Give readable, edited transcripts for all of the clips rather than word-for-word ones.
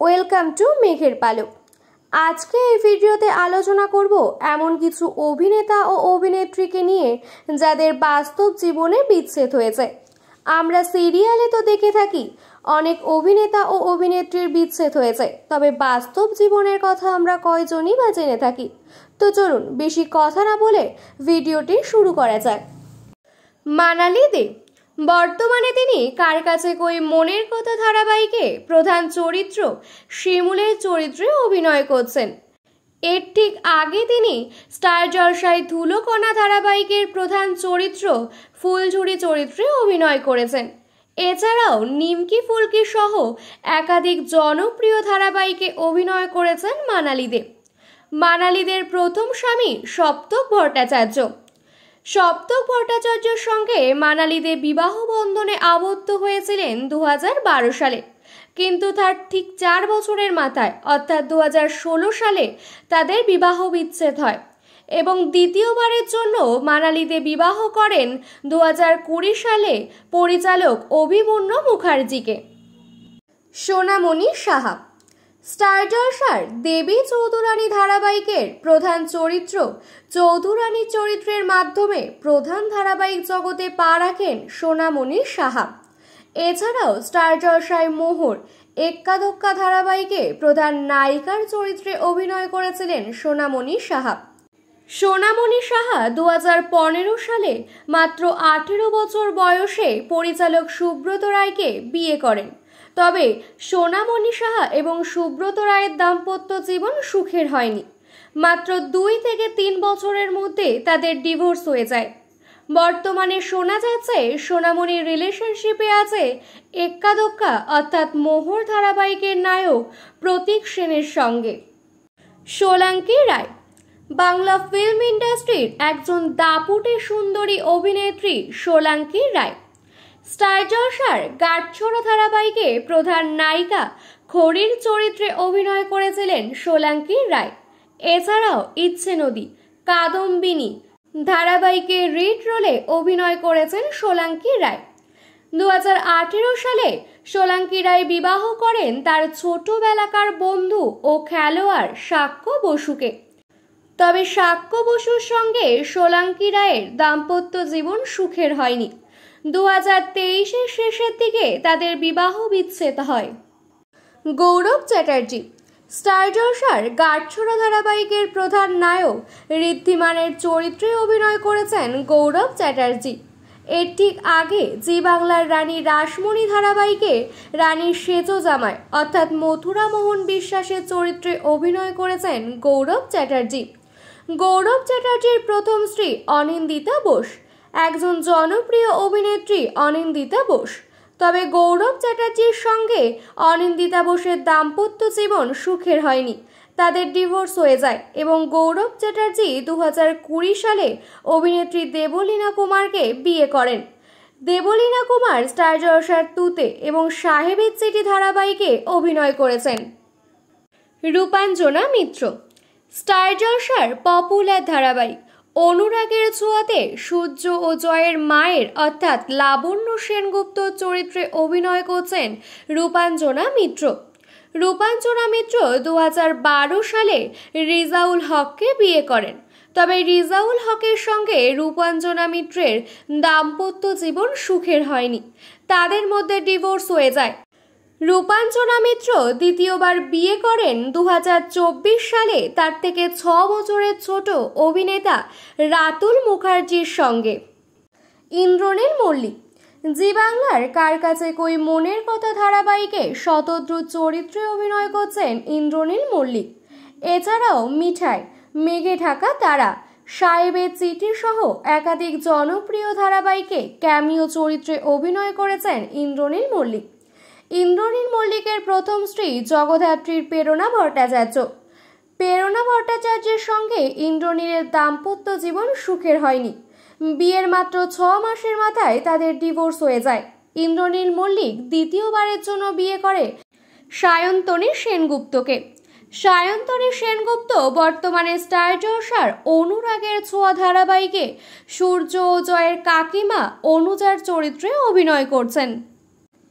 Welcome to মেঘের পালক। আজকে এই ভিডিওতে আলোচনা করব এমন কিছু অভিনেতা ও অভিনেত্রীকে নিয়ে যাদের বাস্তব জীবনে বিচ্ছেদ হয়েছে। আমরা সিরিয়ালে তো দেখে থাকি অনেক অভিনেতা ও অভিনেত্রীর বিচ্ছেদ হয়েছে, তবে বাস্তব জীবনের কথা আমরা কয়জনই বা জেনে থাকি। তো চলুন বেশি কথা না বলে ভিডিওটি শুরু করা যাক। মানালি দে বর্তমানে তিনি কার কাছে কই মনের কথা ধারাবাহিকে প্রধান চরিত্র শিমুলের চরিত্রে অভিনয় করছেন। এর ঠিক আগে তিনি স্টার জলসায় ধুলোকণা ধারাবাহিকের প্রধান চরিত্র ফুলঝুরি চরিত্রে অভিনয় করেছেন। এছাড়াও নিমকি ফুলকি সহ একাধিক জনপ্রিয় ধারাবাহিকে অভিনয় করেছেন মানালি দে। মানালি দের প্রথম স্বামী সপ্তক ভট্টাচার্য। সপ্তক ভট্টাচার্যের সঙ্গে মানালি দে বিবাহ বন্ধনে আবদ্ধ হয়েছিলেন 2012 সালে, কিন্তু তার ঠিক 4 বছরের মাথায় অর্থাৎ 2016 সালে তাদের বিবাহ বিচ্ছেদ হয় এবং দ্বিতীয়বারের জন্য মানালি দে বিবাহ করেন 2020 সালে পরিচালক অভিমন্যু মুখার্জিকে। সোনামণি সাহা স্টার জলসার দেবী চৌধুরানী ধারাবাহিকের প্রধান চরিত্র চৌধুরানী চরিত্রের মাধ্যমে প্রধান ধারাবাহিক জগতে পা রাখেন সোনামণি সাহা। এছাড়াও স্টার জলসায় মোহর এক্কা দোক্কা ধারাবাহিকে প্রধান নায়িকার চরিত্রে অভিনয় করেছিলেন সোনামণি সাহা। সোনামণি সাহা 2015 সালে মাত্র 18 বছর বয়সে পরিচালক সুব্রত রায়কে বিয়ে করেন। তবে সোনামণি সাহা এবং সুব্রত রায়ের দাম্পত্য জীবন সুখের হয়নি। মাত্র 2 থেকে 3 বছরের মধ্যে তাদের ডিভোর্স হয়ে যায়। বর্তমানে শোনা যাচ্ছে সোনামণির রিলেশনশিপে আছে এক্কা দোক্কা অর্থাৎ মোহর ধারাবাহিকের নায়ক প্রতীক সেনের সঙ্গে। সোলাঙ্কি রায় বাংলা ফিল্ম ইন্ডাস্ট্রির একজন দাপুটে সুন্দরী অভিনেত্রী সোলাঙ্কি রায়। স্টার জলসার গাঁটছড়া ধারাবাহিকে প্রধান নায়িকা খড়ির চরিত্রে অভিনয় করেছিলেন সোলাঙ্কি রায়। এছাড়াও ইচ্ছে নদী, কাদম্বিনী ধারাবাহিকে রিড রোলে অভিনয় করেছেন সোলাঙ্কি রায়। 2018 সালে সোলাঙ্কি রায় বিবাহ করেন তার ছোটবেলাকার বন্ধু ও খেলোয়াড় সাক্ষ্য বসুকে। তবে সাক্ষ্য বসুর সঙ্গে সোলাঙ্কি রায়ের দাম্পত্য জীবন সুখের হয়নি। 2023-এর শেষের দিকে তাদের বিবাহ বিচ্ছেদ হয়। গৌরব চ্যাটার্জি স্টার জলসার গাঁটছড়া ধারাবাহিকের প্রধান নায়ক ঋদ্ধিমানের চরিত্রে অভিনয় করেছেন গৌরব চ্যাটার্জি। এর ঠিক আগে জি বাংলার রানী রাসমণি ধারাবাহিকে রানীর সেজো জামাই অর্থাৎ মথুরা মোহন বিশ্বাসের চরিত্রে অভিনয় করেছেন গৌরব চ্যাটার্জি। গৌরব চ্যাটার্জির প্রথম স্ত্রী অনিন্দিতা বোস একজন জনপ্রিয় অভিনেত্রী অনিন্দিতা বোস। তবে গৌরব চ্যাটার্জির সঙ্গে অনিন্দিতা বোসের দাম্পত্য জীবন সুখের হয়নি। তাদের ডিভোর্স হয়ে যায় এবং গৌরব চ্যাটার্জি 2020 সালে অভিনেত্রী দেবলীনা কুমারকে বিয়ে করেন। দেবলীনা কুমার স্টার জলসার তুতে এবং সাহেবের চিঠি ধারাবাহিকে অভিনয় করেছেন। রূপাঞ্জনা মিত্র স্টার জলসার পপুলার ধারাবাহিক অনুরাগের ছোঁয়াতে সূর্য ও জয়ের মায়ের অর্থাৎ লাবণ্য সেনগুপ্ত চরিত্রে অভিনয় করছেন রূপাঞ্জনা মিত্র। রূপাঞ্জনা মিত্র 2012 সালে রিজাউল হককে বিয়ে করেন। তবে রিজাউল হকের সঙ্গে রূপাঞ্জনা মিত্রের দাম্পত্য জীবন সুখের হয়নি। তাদের মধ্যে ডিভোর্স হয়ে যায়। রূপাঞ্জনা মিত্র দ্বিতীয়বার বিয়ে করেন 2024 সালে তার থেকে 6 বছরের ছোট অভিনেতা রাতুল মুখার্জির সঙ্গে। ইন্দ্রনীল মল্লিক জি বাংলার কার কাছে কই মনের কথা ধারাবাহিকে শতদ্রু চরিত্রে অভিনয় করছেন ইন্দ্রনীল মল্লিক। এছাড়াও মিঠাই, মেঘে ঢাকা তারা, সাহেবের চিঠি সহ একাধিক জনপ্রিয় ধারাবাহিকে ক্যামিও চরিত্রে অভিনয় করেছেন ইন্দ্রনীল মল্লিক। ইন্দ্রনীল মল্লিকের প্রথম স্ত্রী জগদ্ধাত্রীর প্রেরণা ভট্টাচার্য। প্রেরণা ভট্টাচার্যের সঙ্গে ইন্দ্রনীলের দাম্পত্য জীবন সুখের হয়নি। বিয়ের মাত্র 6 মাসের মাথায় তাদের ডিভোর্স হয়ে যায়। ইন্দ্রনীল মল্লিক দ্বিতীয়বারের জন্য বিয়ে করে সায়ন্তনী সেনগুপ্তকে। সায়ন্তনী সেনগুপ্ত বর্তমানে স্টার জলসার অনুরাগের ছোঁয়া ধারাবাহিকে সূর্য ও জয়ের কাকিমা অনুজার চরিত্রে অভিনয় করছেন।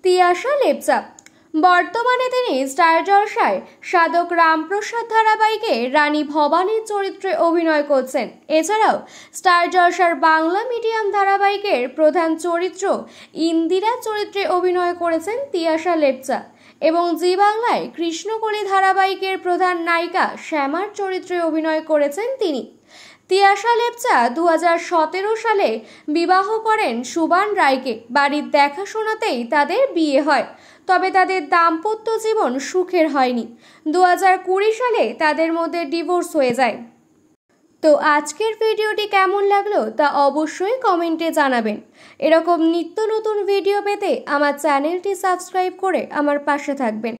তিয়াশা লেপচা বর্তমানে তিনি স্টার জলসায় সাধক রামপ্রসাদ ধারাবাহিকে রানী ভবানীর চরিত্রে অভিনয় করছেন। এছাড়াও স্টার জলসার বাংলা মিডিয়াম ধারাবাহিকের প্রধান চরিত্র ইন্দিরা চরিত্রে অভিনয় করেছেন তিয়াশা লেপচা এবং জি বাংলায় কৃষ্ণকলি ধারাবাহিকের প্রধান নায়িকা শ্যামার চরিত্রে অভিনয় করেছেন তিনি। তিয়াশা লেপচা 2017 সালে বিবাহ করেন সুবান রায়কে। বাড়ির দেখাশোনাতেই তাদের বিয়ে হয়, তবে তাদের দাম্পত্য জীবন সুখের হয়নি। 2020 সালে তাদের মধ্যে ডিভোর্স হয়ে যায়। তো আজকের ভিডিওটি কেমন লাগলো তা অবশ্যই কমেন্টে জানাবেন। এরকম নিত্য নতুন ভিডিও পেতে আমার চ্যানেলটি সাবস্ক্রাইব করে আমার পাশে থাকবেন।